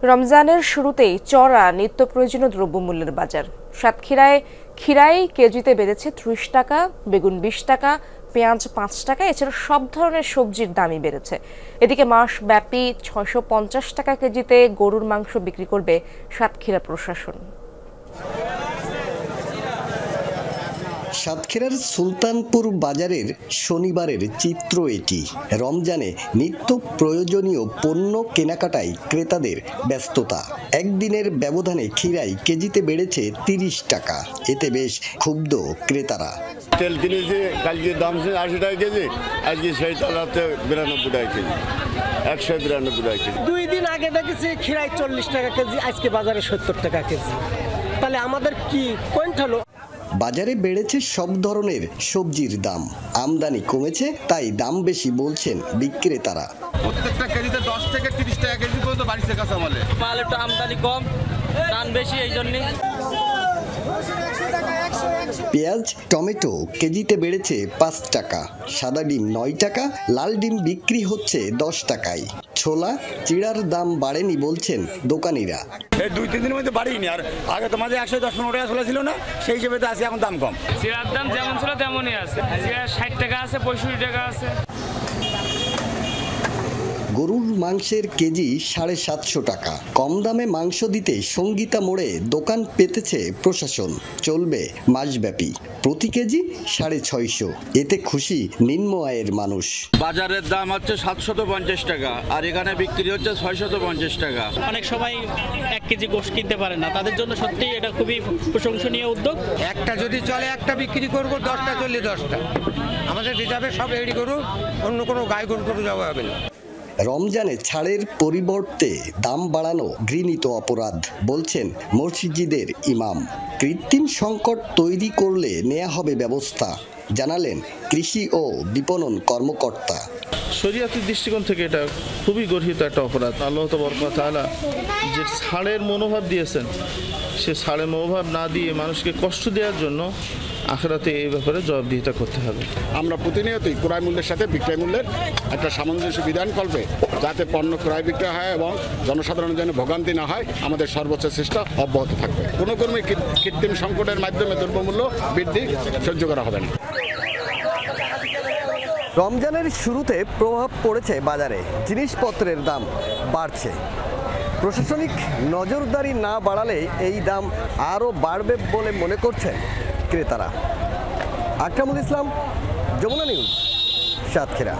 রমজানের শুরুতেই চড়া নিত্য প্রয়োজনীয় দ্রব্যমূল্যের বাজার। সাতক্ষীরায় খিরাই কেজিতে বেড়েছে ৩০ টাকা, বেগুন ২০ টাকা, পেঁয়াজ ৫ টাকা। এছাড়া সব ধরনের সবজির দামই বেড়েছে। এদিকে মাসব্যাপী ৬৫০ টাকা কেজিতে গরুর মাংস বিক্রি করবে সাতক্ষীরা প্রশাসন। সাতক্ষীরার সুলতানপুর বাজারের শনিবারের চিত্র এটি। রমজানে নিত্য প্রয়োজনীয় পণ্য কেনাকাটায় ক্রেতাদের ব্যস্ততা। একদিনের ব্যবধানে খিরাই কেজিতে বেড়েছে ৩০ টাকা। এতে বেশ ক্ষুব্ধ ক্রেতারা। তেল কিনেছে, কালকে দাম ছিল ৮০ টাকা কেজি, আজকে সেই তেলাতে ৯২ টাকা কেজি, ১৯২ টাকা কেজি। ২ দিন আগে দেখেছি খিরাই ৪০ টাকা কেজি, আজকে বাজারে ৭০ টাকা কেজি। তাহলে আমাদের কি পয়েন্ট হলো? বাজারে বেড়েছে সব ধরনের সবজির দাম। আমদানি কমেছে, তাই দাম বেশি বলছেন বিক্রেতারা। প্রত্যেকটা কেজিতে ১০ থেকে ৩০ টাকা কেজি পর্যন্ত বাড়ছে কাঁচামালে। মাল একটু আমদানি কম, দাম বেশি, এই জন্যে। পেঁয়াজ, টমেটো কেজিতে বেড়েছে ৫ টাকা, সাদা ডিম ৯ টাকা, লাল ডিম বিক্রি হচ্ছে ১০ টাকায়। ছোলা, চিড়ার দাম বাড়েনি বলছেন দোকানিরা। এই ২-৩ দিনের মধ্যে বাড়েনি। আর আগে তোমাদের ১১০-১৫ টাকা ছোলা ছিল না, সেই হিসেবে তো আছে এখন দাম কম। চিড়ার দাম যেমন ছিল তেমনই আছে। চিড়া ৬০ টাকা আছে, ৬৫ টাকা আছে। গরুর মাংসের কেজি ৭৫০ টাকা। কম দামে মাংস দিতে সঙ্গীতা মোড়ে দোকান পেতেছে প্রশাসন। চলবে মাসব্যাপী। প্রতি কেজি ৬৫০। এতে খুশি নিম্ন আয়ের মানুষ। বাজারের দাম হচ্ছে ৭৫০ টাকা, আর এখানে বিক্রি হচ্ছে ৬৫০ টাকা। অনেক সময় ১ কেজি গোশত কিনতে পারে না, তাদের জন্য সত্যি এটা খুবই প্রশংসনীয় উদ্যোগ। একটা যদি চলে একটা বিক্রি করবো, 10টা চললে 10টা। আমাদের হিসাবে সব রেডি করুন, অন্য কোনো গায়ে গরু টরু যাওয়া হবে না। রমজানে ছাড়ের পরিবর্তে দাম বাড়ানো ঘৃণিত অপরাধ বলছেন মসজিদের ইমাম। কৃত্রিম সংকট তৈরি করলে নেওয়া হবে ব্যবস্থা, জানালেন কৃষি ও বিপণন কর্মকর্তা। শরীয়তের দৃষ্টিকোণ থেকে এটা খুবই গর্হিত একটা অপরাধ। আল্লাহ তাবারক ওয়া তাআলা যে ছাড়ের মনোভাব দিয়েছেন, সে ছাড়ের মনোভাব না দিয়ে মানুষকে কষ্ট দেওয়ার জন্য আখিরাতে এই ব্যাপারে জবাবদিহিতা করতে হবে। আমরা প্রতিনিয়তই ক্রয় মূল্যের সাথে বিক্রয় মূল্যের একটা সামঞ্জস্য বিধান করবে, যাতে পণ্য ক্রয় বিক্রয় হয় এবং জনসাধারণের জন্য ভোগান্তি না হয়। আমাদের সর্বোচ্চ চেষ্টা অব্যাহত থাকবে। কোনো কর্মী কৃত্রিম সংকটের মাধ্যমে দ্রব্যমূল্য বৃদ্ধি সহ্য করা হবে না। রমজানের শুরুতে প্রভাব পড়েছে বাজারে। জিনিসপত্রের দাম বাড়ছে। প্রশাসনিক নজরদারি না বাড়ালে এই দাম আরও বাড়বে বলে মনে করছেন ক্রেতারা। আকরামুল ইসলাম, যমুনা নিউজ, সাতক্ষীরা।